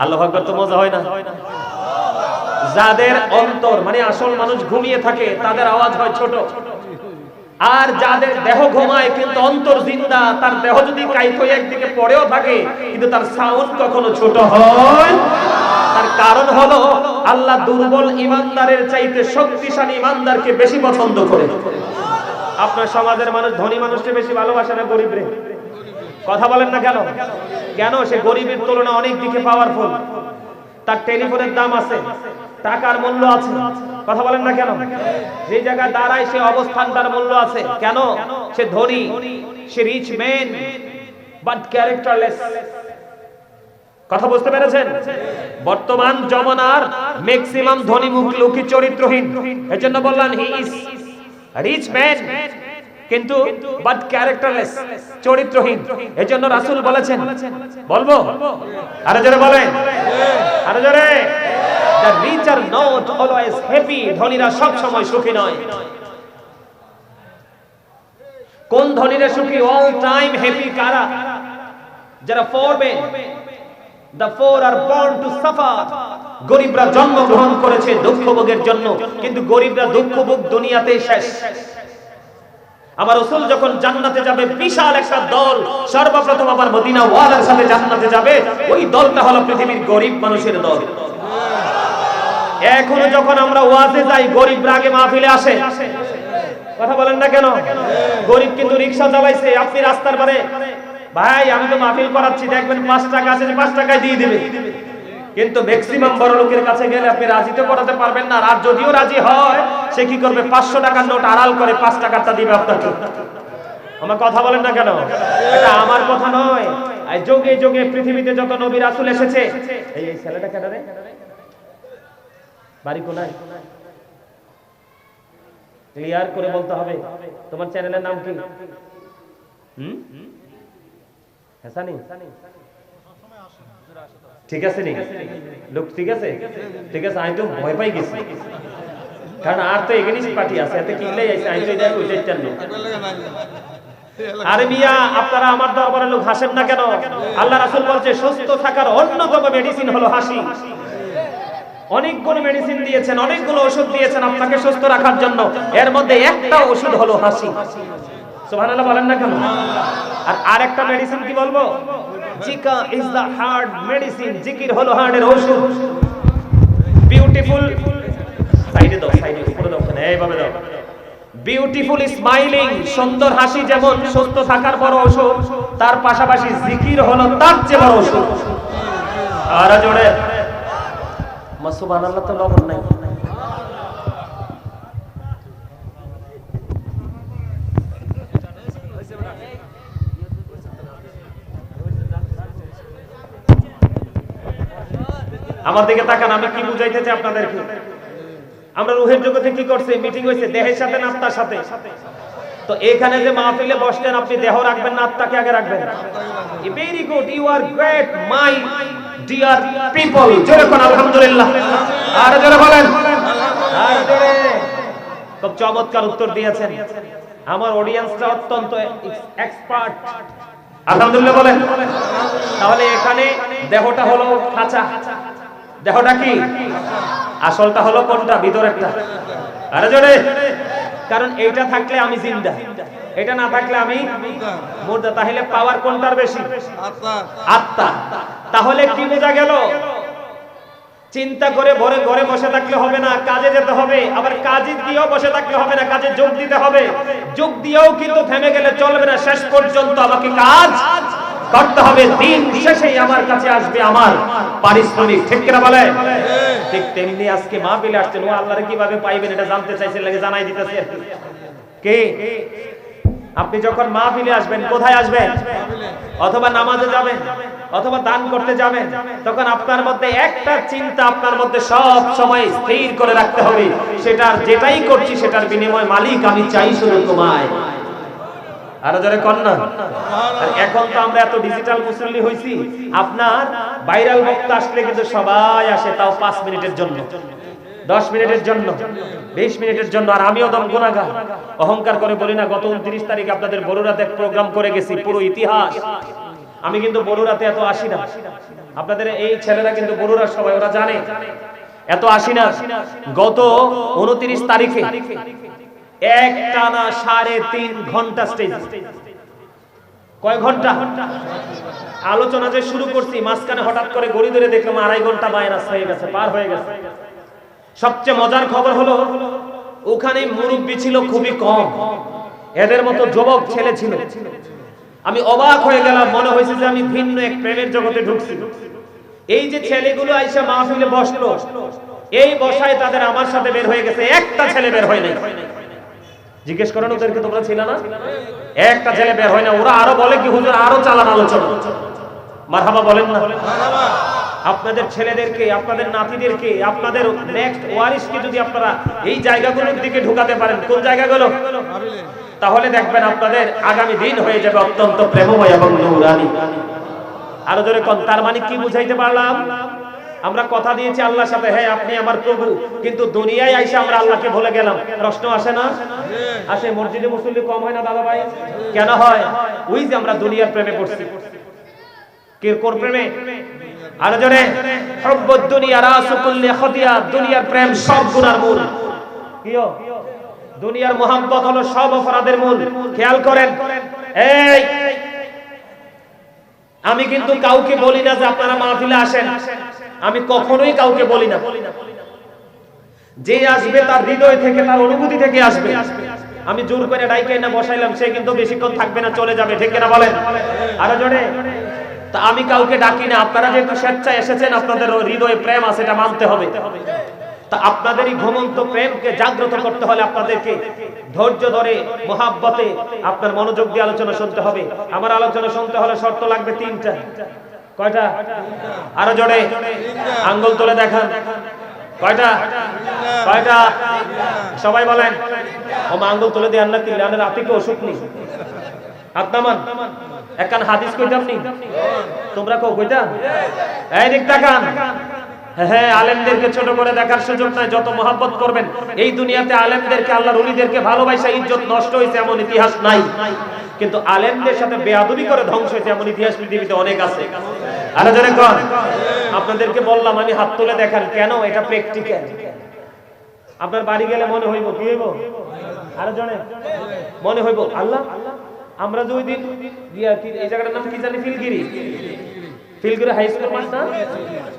আল্লাহু আকবার। তো মজা হয় না? যাদের অন্তর মানে আসল মানুষ ঘুমিয়ে থাকে তাদের আওয়াজ হয় ছোট, আর যাদের দেহ ঘুমায় কিন্তু অন্তর জিন্দা, তার দেহ যদি কাইত হয়ে একদিকে পড়েও থাকে কিন্তু তার সাউন্ড কখনো ছোট হয়। তার কারণ হলো আল্লাহ দুর্বল ইমানদারের চাইতে শক্তিশালী ইমানদারকে বেশি পছন্দ করে। আপনার সমাজের মানুষ ধনী মানুষকে বেশি ভালোবাসে না গরিব রে? কথা বলেন না কেন? কেন? সে গরিবের তুলনায় অনেক দিকে পাওয়ারফুল। তার টেলিফোনের দাম আছে, টাকার মূল্য আছে। কথা বলেন না কেন? যে জায়গায় দাঁড়ায় সে অবস্থানটার মূল্য আছে। কেন? সে ধনী, সে রিচ ম্যান বাট ক্যারেক্টারলেস। কথা বুঝতে পেরেছেন? বর্তমান জমানার ম্যাক্সিমাম ধনী লোকই চরিত্রহীন। এজন্য বললাম হি ইজ রিচ ম্যান কিন্তু বাট ক্যারেক্টারলেস, চরিত্রহীন। এজন্য রাসূল বলেছেন, বলবো আরো জোরে বলেন, আরো জোরে, the rich are not always happy, ধনীরা সব সময় সুখী নয়। কোন ধনীরা সুখী? all time happy কারা? যারা poor men, the poor are born to suffer। গরিবরা জন্মগ্রহণ করেছে দুঃখ ভোগের জন্য, কিন্তু গরিবরা দুঃখ ভোগ দুনিয়াতেই শেষ। আমার রাসূল যখন জান্নাতে যাবে বিশাল একটা দল সর্বপ্রথম আমার মদিনা ওয়ালার সাথে জান্নাতে যাবে, ওই দলটা হলো পৃথিবীর গরিব মানুষের দল। এখনো যখন আমরা ওয়াজে যাই গরিবরা আগে মাহফিলে আসে। কথা বলেন না কেন? গরিব কিন্তু রিকশা চালাইছে, আপনি রাস্তার পারে ভাই আমি তো মাহফিল করাচ্ছি, দেখবেন 5 টাকা আছে, 5 টাকায় দিয়ে দিবে। কিন্তু ম্যাক্সিমাম বড় লোকের কাছে গেলে আপনি রাজি তো করাতে পারবেন না। আর যদিও রাজি হয় সে কি করবে? 500 টাকার নোট আড়াল করে 5 টাকাটা দিবে আপনাকে। আমার কথা বলেন না কেন? এটা আমার কথা নয়। যুগে যুগে পৃথিবীতে যত নবী রাসূল এসেছে, এই ছেলেটা কেন রে? বাড়ি কোনায়? ক্লিয়ার করে বলতে হবে। তোমার চ্যানেলের নাম কি? হাসানি? ঠিক আছে নি লোক? ঠিক আছে, ঠিক আছে। আমি তো ভয় পাই গেছি, কারণ আর তো এগেনিস্ট পার্টি আছে, এতে কি লাই আছে? আমি তো এটা কইতে চাই না। আরে মিয়া আপনারা আমার দরবারে লোক হাসেন না কেন? আল্লাহ রাসূল বলছে সুস্থ থাকার অন্যতম মেডিসিন হলো হাসি। অনেকগুলো মেডিসিন দিয়েছেন, অনেকগুলো ওষুধ দিয়েছেন আপনাকে সুস্থ রাখার জন্য, এর মধ্যে একটা ওষুধ হলো হাসি। সুবহানাল্লাহ বলেন না কেন? আর আরেকটা মেডিসিন কি বলবো? জিকা ইজ দা হার্ট মেডিসিন। জিকির হলো হার্টের ওষুধ। বিউটিফুল সাইডে দাও, সাইডে উপরে দাও, এইভাবে দাও। বিউটিফুল স্মাইলিং, সুন্দর হাসি যেমন সুস্থ থাকার বড় ওষুধ, তার পাশাপাশি জিকির হলো তার চেয়ে বড় ওষুধ। আর জোরে সুবহানাল্লাহ। তো লবণ নাই। আমার দিকে তাকান, আমি কি বুঝাইতে চাই আপনাদেরকে। আমরা রূহের জগতে কি করছে? মিটিং হইছে দেহের সাথে না আত্মার সাথে? তো তো এখানে যে মাহফিলে বসলেন আপনি দেহ রাখবেন না আত্মাকে আগে রাখবেন? Very good, you are great my dear people. জোরে কোন আলহামদুলিল্লাহ, আর জোরে বলেন, আর জোরে। খুব চমৎকার উত্তর দিয়েছেন, আমার অডিয়েন্সটা অত্যন্ত এক্সপার্ট। আলহামদুলিল্লাহ বলেন। তাহলে এখানে দেহটা হলো খাঁচা, দেহটা কি? আসলটা হলো কোনটা? ভিতরেরটা। আরে জোরে, কারণ এইটা থাকলে আমি জিন্দা, এটা না থাকলে আমি মুর্দা। তাহলে পাওয়ার কোনটার বেশি? আত্মা। তাহলে কি বোঝা গেল? চিন্তা করে ভরে ঘরে বসে থাকলে হবে না, কাজে যেতে হবে। আবার কাজে দিয়েও বসে থাকলে হবে না, কাজে যোগ দিতে হবে। যোগ দিয়েও কিন্তু থেমে গেলে চলবে না, শেষ পর্যন্ত আমাকে কাজ করতে হবে। দিন শেষেই আমার কাছে আসবে আমার পারিশ্রমিক। ঠিক কিনা বলে? ঠিক তেমনি আজকে মাহফিলে আসছেন, ও আল্লাহরে কিভাবে পাইবেন এটা জানতে চাইছেন, লাগে জানাই দিতেছে। কে আপনি যখন মাহফিলে আসবেন, কোথায় আসবেন? অথবা নামাজে যাবেন, অথবা দান করতে যাবেন, তখন আপনার মধ্যে একটা চিন্তা আপনার মধ্যে সব সময় স্থির করে রাখতে হবে, সেটার যেটাই করছি সেটার বিনিময় মালিক আমি চাই শুধু তোমায়। আরো জোরে কন্যা। এখন তো আমরা এত ডিজিটাল মুসল্লি হইছি, আপনার ভাইরাল বক্তা আসলে কিন্তু সবাই আসে, তাও 5 মিনিটের জন্য, 10 মিনিটের জন্য, 20 মিনিটের জন্য। আর আমিও দম গুনাহগার, অহংকার করে বলি না, গত 29 তারিখে আপনাদের বড়ুরাতে প্রোগ্রাম করে গেছি, পুরো ইতিহাস। আমি কিন্তু বড়ুরাতে এত আসি না, আপনাদের এই ছেলেরা কিন্তু বড়ুরার সবাই, ওরা জানে এত আসি না। গত 29 তারিখে একটানা 3.5 ঘন্টা স্টেজ। কয় ঘন্টা আলোচনা যে শুরু করছি, মাঝখানে হঠাৎ করে ঘড়ি ধরে দেখলাম 2.5 ঘন্টা মাইনাস হয়ে গেছে, পার হয়ে গেছে। সবচেয়ে মজার খবর হলো ওখানে মুরব্বী ছিল খুবই কম, এদের মতো যুবক ছেলে ছিল। আমি অবাক হয়ে গেলাম, মনে হয়েছে যে আমি ভিন্ন এক প্রেমের জগতে ঢুকছি। এই যে ছেলেগুলো আইসা মাহফিলে বসলো, এই বসায় তাদের আমার সাথে বের হয়ে গেছে, একটা ছেলে বের হয় নাই। জিজ্ঞেস করেন ওদেরকে, তোমরা ছিল না? একটা ছেলে বের হয় না। ওরা আরো বলে কি, হুজুর আরো চালান আলোচনা। মারহাবা বলেন না? আপনাদের ছেলেদেরকে, আপনাদের নাতিদেরকে, আপনাদের নেক্সট ওয়ারিসকে যদি আপনারা এই জায়গাগুলোর দিকে ঢুকাতে পারেন, কোন জায়গাগুলো, তাহলে দেখবেন আপনাদের আগামী দিন হয়ে যাবে অত্যন্ত প্রেমময় এবং নূরানি। আরো জোরে কোন। তার মানে কি বুঝাইতে পারলাম? আমরা কথা দিয়েছি আল্লাহর সাথে, হ্যাঁ আপনি আমার প্রভু, কিন্তু দুনিয়ায় আইসা আমরা আল্লাহকে ভুলে গেলাম। প্রশ্ন আসে না? আসে। মসজিদে মুসল্লি কম হয় না দাদা ভাই? কেন হয়? ওই যে আমরা দুনিয়ার প্রেমে পড়ছি। কে কোন প্রেমে? আর জোরে, হুব্বুদ দুনিয়া রাসু কুল্লি খাতিয়া। দুনিয়ার প্রেম সব গুনার মূল। কিও? দুনিয়ার মোহাব্বত হলো সব অপরাধের মূল। খেয়াল করেন, এই আমি কিন্তু কাউকে বলি না যে আপনারা মাহফিলে আসেন, আমি কখনোই কাউকে বলি না। যে আসবে তার হৃদয় থেকে, তার অনুভূতি থেকে আসবে। আমি জোর করে ডাইকে না বসাইলাম, সে কিন্তু বেশিক্ষণ থাকবে না, চলে যাবে। ঠিক কিনা বলেন? আরো জোরে। তা আমি কাউকে ডাকি না। আপনারা যেহেতু স্বেচ্ছায় এসেছেন, আপনাদের হৃদয়ে প্রেম আছে, এটা মানতে হবে। তা আপনাদের এই ঘুমন্ত প্রেমকে জাগ্রত করতে হলে আপনাদেরকে ধৈর্য ধরে মোহাব্বতে আপনার মনোযোগ দিয়ে আলোচনা শুনতে হবে। আমার আলোচনা শুনতে হলে শর্ত লাগবে 3টা। কয়টা? আরো জোরে আঙ্গুল তুলে দেখান। কয়টা? কয়টা? সবাই বলেন। ও মা আঙ্গুল তুলে দিয়ে আল্লাহ তিল্লাহ রাতিকে অসুখ নেই। হাত নামান। একখান হাদিস কইতাম নি, তোমরা কইতা? এই দিক তাকান। হ্যাঁ, আলেমদেরকে ছোট করে দেখার সুযোগ নাই। যত মহব্বত করবেন, এই দুনিয়াতে আলেমদেরকে, আল্লাহর ওলিদেরকে ভালোবাসা ইজ্জত নষ্ট হয়েছে এমন ইতিহাস নাই, কিন্তু আলেমদের সাথে বেয়াদবি করে ধ্বংস হয়েছে এমন ইতিহাস পৃথিবীতে অনেক আছে। আরো জোরে কোন। আপনাদেরকে বললাম আমি হাত তুলে দেখান, কেন? এটা প্র্যাকটিক্যাল। আপনার বাড়ি গেলে মনে হইব, কি হইব? আরো জোরে মনে হইব, আল্লাহ আমরা যে ওই দিন এই জায়গাটার নাম কি জানি, ফিলগিরি, ফিলগিরি হাই স্কুল মাঠ না?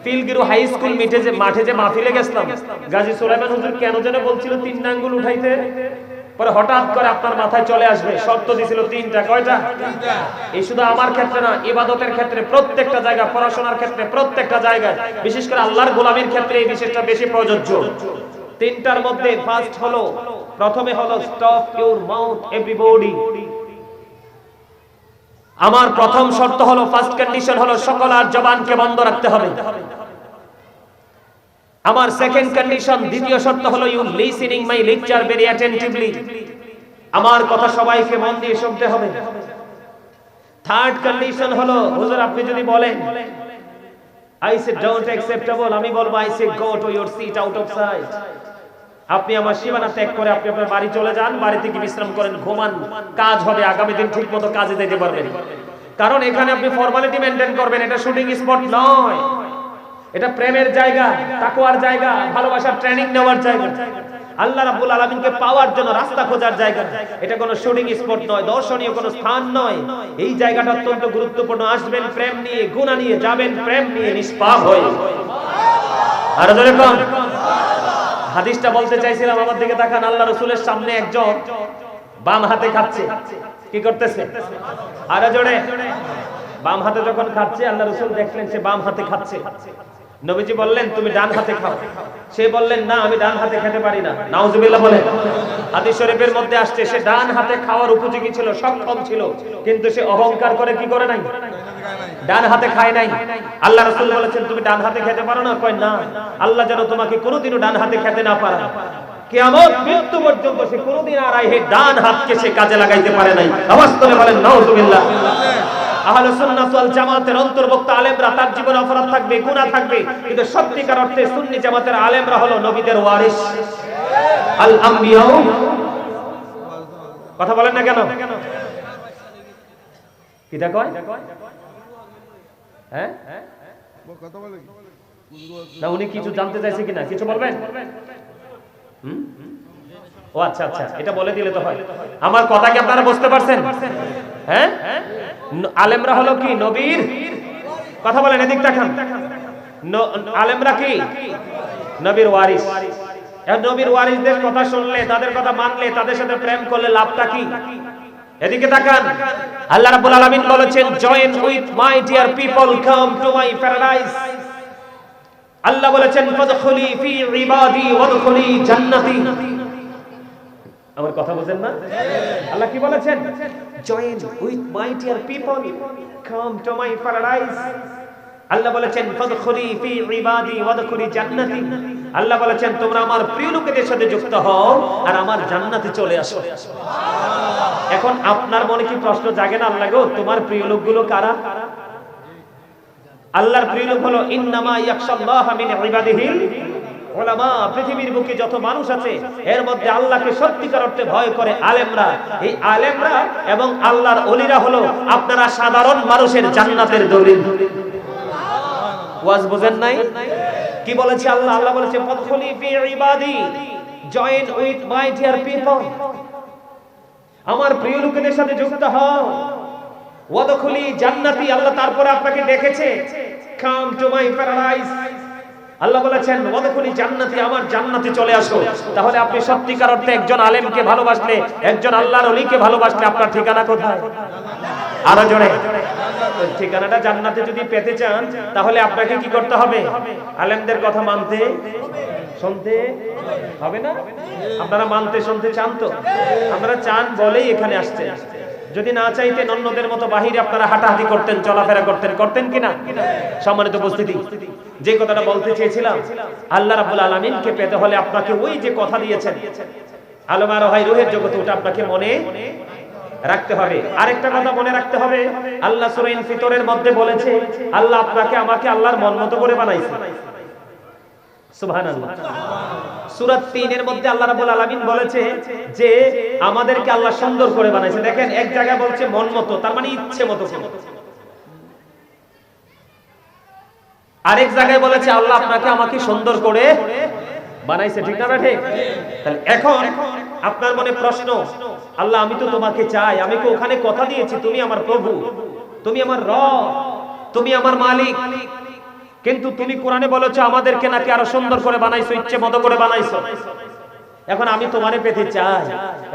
ফিলগিরি হাই স্কুল মাঠে যে মাহফিলে গেছিলাম, গাজী সুলাইমান হুজুর কেন যেন বলছিল 3 আঙ্গুল উঠাইতে, পরে হঠাৎ করে আপনার মাথায় চলে আসবে। শর্ত দিছিল 3টা। কয়টা? এই শুধু আমার ক্ষেত্রে না, ইবাদতের ক্ষেত্রে, প্রত্যেকটা জায়গা, পড়াশোনার ক্ষেত্রে, প্রত্যেকটা জায়গায়, বিশেষ করে আল্লাহর গোলামীর ক্ষেত্রে এই বিশেষটা বেশি প্রযোজ্য। 3টার মধ্যে ফার্স্ট হলো, প্রথমে হলো স্টপ ইউর মাউথ এভরিবডি। আমার প্রথম শর্ত হলো, ফার্স্ট কন্ডিশন হলো সকল আর জবানকে বন্ধ রাখতে হবে। আমার সেকেন্ড কন্ডিশন, দ্বিতীয় শর্ত হলো, you listening my lecture very attentively. আমার কথা সবাইকে মন দিয়ে শুনতে হবে। থার্ড কন্ডিশন হলো, হুজুর আপনি যদি বলেন I say don't acceptable, আমি বলবো I say go to your seat out of sight। আপনি আমার সীমানা ত্যাগ করে আপনি আপনার বাড়ি চলে যান, বাড়িতে গিয়ে বিশ্রাম করেন, ঘুমান, কাজ হবে, আগামী দিন ঠিকমতো কাজে যেতে পারবেন। কারণ এখানে আপনি ফর্মালিটি মেইনটেইন করবেন, এটা শুটিং স্পট নয়, এটা প্রেমের জায়গা, তাকওয়ার জায়গা, ভালোবাসার ট্রেনিং নেওয়ার জায়গা, আল্লাহ রাব্বুল আলামিনকে পাওয়ার জন্য রাস্তা খোঁজার জায়গা। এটা কোনো শুটিং স্পট নয়, দর্শনীয় কোনো স্থান নয়। এই জায়গাটা অত্যন্ত গুরুত্বপূর্ণ। আসবেন প্রেম নিয়ে, গুনাহ নিয়ে, যাবেন প্রেম নিয়ে, নিষ্পাপ হয়ে। আর জোরে কোন হাদিসটা বলতে চাইছিলাম, আমার দিকে তাকান। আল্লাহ রাসূলের সামনে একজন বাম হাতে খাচ্ছে। কি করতেছে? আর জোরে। বাম হাতে যখন খাচ্ছে, আল্লাহ রাসূল দেখলেন সে বাম হাতে খাচ্ছে। নবীজি বললেন তুমি ডান হাতে খাও। সে বললেন না, আমি ডান হাতে খেতে পারি না। নাউজুবিল্লাহ বলেন। হাদিস শরীফের মধ্যে আসছে সে ডান হাতে খাওয়ার উপযোগী ছিল, সক্ষম ছিল, কিন্তু সে অহংকার করে কি করে নাই? ডান হাতে খায় নাই। আল্লাহ রাসূল বলেছেন তুমি ডান হাতে খেতে পারো না? কয় না, আল্লাহ যেন তোমাকে কোনোদিনও ডান হাতে খেতে না পারে। কিয়ামত মৃত্যু পর্যন্ত সে কোনোদিন আর এই ডান হাতকে সে কাজে লাগাইতে পারে নাই। আওয়াজ করে বলেন নাউজুবিল্লাহ। আহলুস সুন্নাহ ওয়াল জামাতের অন্তর্ভুক্ত আলেমরা, তার জীবনে অপরাধ থাকবে, গুনাহ থাকবে, কিন্তু সত্যিকার অর্থে সুন্নি জামাতের আলেমরা হলো নবীদের ওয়ারিস, আল আম্বিয়া। কথা বলেন না কেন? কিটা কয়? হ্যাঁ, কথা বলে না। উনি কিছু জানতে চাইছে কিনা কিছু বলবেন? ও আচ্ছা আচ্ছা, এটা বলে দিলে তো হয়। আমার কথা কি আপনারা বুঝতে পারছেন? হ্যাঁ, আলেমরা হলো কি নবীর, কথা বলেন, এদিক তাকান। আলেমরা কি নবীর ওয়ারিস। নবীর ওয়ারিসদের কথা শুনলে, তাদের কথা মানলে, তাদের সাথে প্রেম করলে লাভটা কি? এদিকে তাকান। আল্লাহ রাব্বুল আলামিন বলেছেন join with my dear people, come to my paradise. আল্লাহ বলেছেন ফাদখুলি ফি ইবাদি ওয়াদখুলি জান্নাতি। আমার কথা বুঝেন না? আল্লাহ কি বলেছেন? Join with my dear people, come to my paradise. আল্লাহ বলেছেন ফাদখুলি ফি ইবাদি ওয়াদখুলি জান্নাতি। আল্লাহ বলেছেন তোমরা আমার প্রিয় লোকেদের সাথে যুক্ত হও আর আমার জান্নাতে চলে আসো। এখন আপনার মনে কি প্রশ্ন জাগে না, আল্লাহ গো তোমার প্রিয় লোকগুলো কারা? আল্লাহর প্রিয় লোক হলো ইন্নামা ইয়াখশাল্লাহ মিন ইবাদিহিল উলামা। পৃথিবীর বুকে যত মানুষ আছে এর মধ্যে আল্লাহকে সত্যিকার অর্থে ভয় করে আলেমরা। এই আলেমরা এবং আল্লাহর ওলিরা হলো আপনারা সাধারণ মানুষের জান্নাতের দলিল। ওয়াজ বুঝেন নাই? কি বলেছে আল্লাহ? আল্লাহ বলেছে ফাদখুলি ফি ইবাদি, join with my dear people, আমার প্রিয় লোকেদের সাথে যুক্ত হও। ওয়াদখুলি জান্নাতি, আল্লাহ তারপরে আপনাকে ডেকেছে কাম টু মাই প্যারাডাইস। আল্লাহ বলেছেন ওয়াদখুলি জান্নাতি, আমার জান্নাতে চলে আসো। তাহলে আপনি সত্যিকার অর্থে একজন আলেমকে ভালোবাসলে, একজন আল্লাহর ওলিকে ভালোবাসলে আপনার ঠিকানা কোথায়? আরো জোরে। ঠিকানাটা জান্নাতে যদি পেতে চান তাহলে আপনাকে কি করতে হবে? আলেমদের কথা মানতে শুনতে হবে না? আপনারা মানতে শুনতে চান তো? আপনারা চান বলেই এখানে আসছেন। যদি না চাইতেন অন্যদের মতো বাহিরে আপনারা হাঁটাহাঁটি করতেন, চলাফেরা করতেন, করতেন কিনা? সম্মানিত উপস্থিতি, যে কথাটা বলতে চেয়েছিলাম, আল্লাহ রাব্বুল আলামিনকে পেতে হলে আপনাকে ওই যে কথা দিয়েছেন আলম আর হয় রূহের জগতে, ওটা আপনাকে মনে রাখতে হবে। আরেকটা কথা মনে রাখতে হবে, আল্লাহ সূরা ফিতরের মধ্যে বলেছে আল্লাহ আপনাকে আমাকে আল্লাহর মন মতো করে বানাইছে। সুবহানাল্লাহ। সূরা ৩ এর মধ্যে আল্লাহ রাব্বুল আলামিন বলেছে যে আমাদেরকে আল্লাহ সুন্দর করে বানাইছে। দেখেন এক জায়গায় বলছে মন মতো, তার মানে ইচ্ছে মতো। আরেক জায়গায় বলেছে আল্লাহ আপনাকে আমাকে সুন্দর করে বানাইছে। ঠিক না ঠিক? তাহলে এখন আপনার মনে প্রশ্ন, আল্লাহ আমি তো তোমাকে চাই, আমি তো ওখানে কথা দিয়েছি তুমি আমার প্রভু, তুমি আমার রব, তুমি আমার মালিক, কিন্তু তুমি কোরআনে বলেছো আমাদেরকে নাকি আরো সুন্দর করে বানাইছো, ইচ্ছে মতো করে বানাইছো। এখন আমি তোমারে পেতে চাই।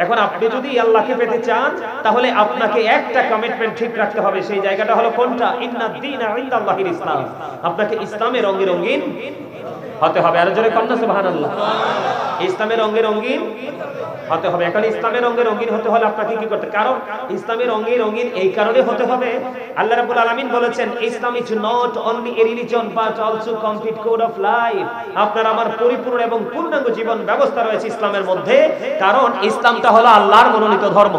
এখন আপনি যদি আল্লাহকে পেতে চান তাহলে আপনাকে একটা কমিটমেন্ট ঠিক রাখতে হবে। সেই জায়গাটা হলো কোনটা? ইন্নাদ দীনা ইনদাল্লাহিল ইসলাম। আপনাকে ইসলামে রঙে রঙিন হতে হবে। আর জোরে কন্যা সুবহানাল্লাহ। ইসলামের রঙে রঙিন হতে হবে। এখন ইসলামের রঙে রঙিন হতে হলে আপনাকে কি করতে, কারণ ইসলামের রঙে রঙিন এই কারণে হতে হবে, আল্লাহ রাব্বুল আলামিন বলেছেন Islam is not only a religion but also complete code of life. আপনার আমার পরিপূর্ণ এবং পূর্ণাঙ্গ জীবন ব্যবস্থা রয়েছে ইসলামের মধ্যে, কারণ ইসলামটা হলো আল্লাহর মনোনীত ধর্ম।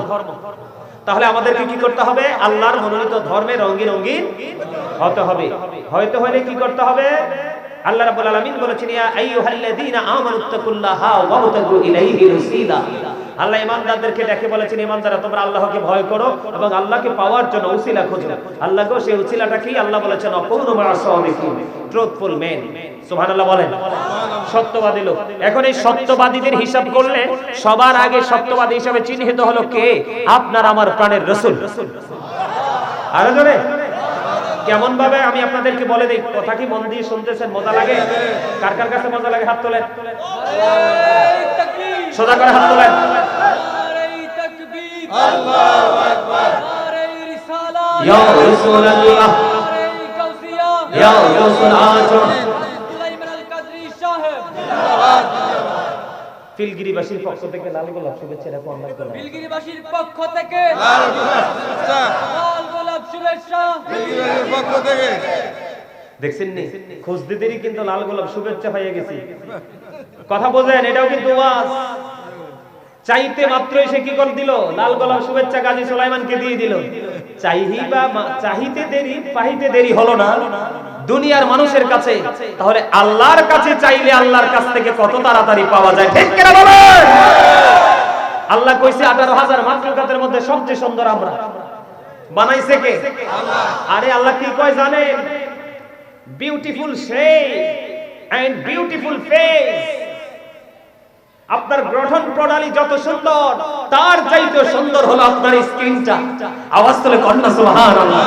তাহলে আমাদেরকে কি করতে হবে, আল্লাহর মনোনীত ধর্মে রঙে রঙিন হতে হবে। হয়তো হলে কি করতে হবে, আল্লাহ রাব্বুল আলামিন বলেছেন ইয়া আইয়ুহাল্লাযীনা আমানুত্তাকুল্লাহা ওয়াবতাগু ইলাইহি ওয়াসিলা। আল্লাহ ঈমানদারদেরকে ডেকে বলেছেন ঈমানদাররা তোমরা আল্লাহকে ভয় করো এবং আল্লাহকে পাওয়ার জন্য উসিলা খোঁজো। আল্লাহকে সেই উসিলাটা কি, আল্লাহ বলেছেন আকুনু মা'আস সাদিকিন, ট্রুথফুল মেন। সুবহানাল্লাহ বলেন, সত্যবাদী লোক। এখন এই সত্যবাদীদের হিসাব করলে সবার আগে সত্যবাদী হিসেবে চিহ্নিত হলো কে, আপনার আমার প্রাণের রাসূল। আরো জোরে কেমন ভাবে আমি আপনাদেরকে বলে দেই, কথা কি মন দিয়ে শুনতেছেন? মজা লাগে? কার কার কাছে মজা লাগে হাত তোলেন, সোজা করে হাত তোলেন। আল্লাহু আকবার। ইয়া রাসূলুল্লাহ, ইয়া রাসূল আজম। ফিলগিরিবাসীর পক্ষ থেকে লাল গোলাপ শুভেচ্ছা রাখো। ফিলগিরিবাসীর পক্ষ থেকে লাল গোলাপ শুভেচ্ছা। ফিলগিরিবাসীর পক্ষ থেকে দেখছেন নি, খোঁজ দিদেরই কিন্তু লাল গোলাপ শুভেচ্ছা হয়ে গেছে। কথা বোঝেন, এটাও কিন্তু ওয়াজ। চাইতে মাত্রই সে কি করে দিল, লাল গোলাপ শুভেচ্ছা গাজী সুলাইমানকে দিয়ে দিল। চাইতে দেরি পাইতে দেরি হলো না দুনিয়ার মানুষের কাছে, তাহলে আল্লাহর কাছে চাইলে আল্লাহর কাছ থেকে কত তাড়াতাড়ি পাওয়া যায়, ঠিক কিনা বলেন? আল্লাহ কইছে 18,000 মাখলুকাতের মধ্যে সবচেয়ে সুন্দর আমরা। বানাইছে কে? আল্লাহ। আরে আল্লাহ কি কয় জানেন, beautiful shape and beautiful face. আপনার গঠন প্রণালী যত সুন্দর, তার চাইতে সুন্দর হলো আপনার স্কিনটা। আওয়াজ তুলে কন্যা সুবহানাল্লাহ।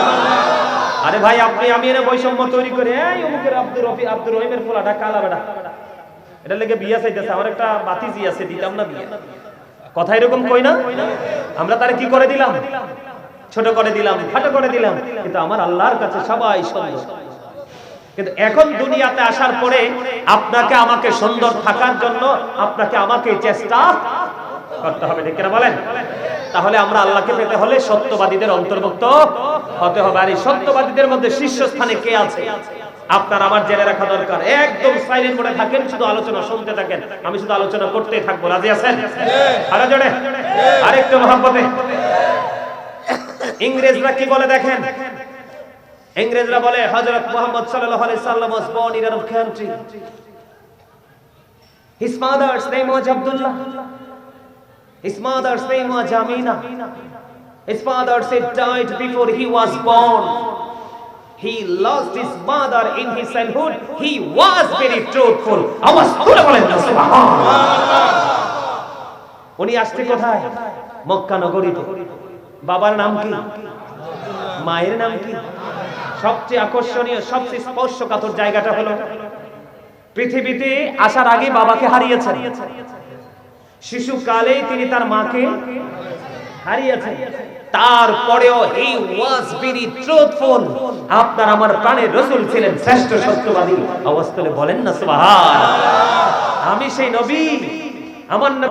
আরে ভাই আপনি আমি এর বৈষম্য তৈরি করে এই অমুকের আব্দুর রহিমের পোলাটা কালা বেটা, এটা লেগে বিয়া চাইতেছে, আমার একটা বাতিজি আছে দিতাম না বিয়া, কথা এরকম কই না? আমরা তারে কি করে দিলাম, ছোট করে দিলাম, খাটো করে দিলাম, কিন্তু আমার আল্লাহর কাছে সবাই সুন্দর। কিন্তু এখন দুনিয়াতে আসার পরে আপনাকে আমাকে সুন্দর থাকার জন্য আপনাকে আমাকে চেষ্টা করতে হবে, ঠিক কিনা বলেন? তাহলে আমরা আল্লাহকে পেতে হলে সত্যবাদীদের অন্তর্ভুক্ত হতে হবে। আর এই সত্যবাদীদের মধ্যে শীর্ষস্থানে কে আছে আপনার আমার জেনে রাখা দরকার। একদম সাইলেন্ট মোডে থাকেন, শুধু আলোচনা শুনতে থাকেন, আমি শুধু আলোচনা করতেই থাকবো। রাজি আছেন? আরে জোরে আরেকটু মহব্বতে। ইংরেজরা কি বলে দেখেন, ইংরেজরা বলে হযরত মুহাম্মদ সাল্লাল্লাহু আলাইহি সাল্লাম was born in Arab country. His mother's name was Abdullah. His mother's name was Amina. His father said died before he was born. He lost his mother in his childhood. He was very truthful. আওয়াজ তুলে বলেন না সুবহানাল্লাহ। উনি আসছে কোথায়? মক্কা নগরীতে। বাবার নাম কি? মায়ের নাম কি? সবচেয়ে আকর্ষণীয়, সবচেয়ে স্পর্শকাতর জায়গাটা হলো পৃথিবীতে আসার আগে বাবাকে হারিয়েছেন, শিশুকালে তিনি তার মাকে হারিয়েছেন, তারপরেও হি ওয়াজ ভেরি ট্রুথফুল। আপনার আমার প্রাণের রাসূল ছিলেন শ্রেষ্ঠ সত্যবাদী। আওয়াজ তুলে বলেন না সুবহানাল্লাহ। আমি সেই নবী, আমার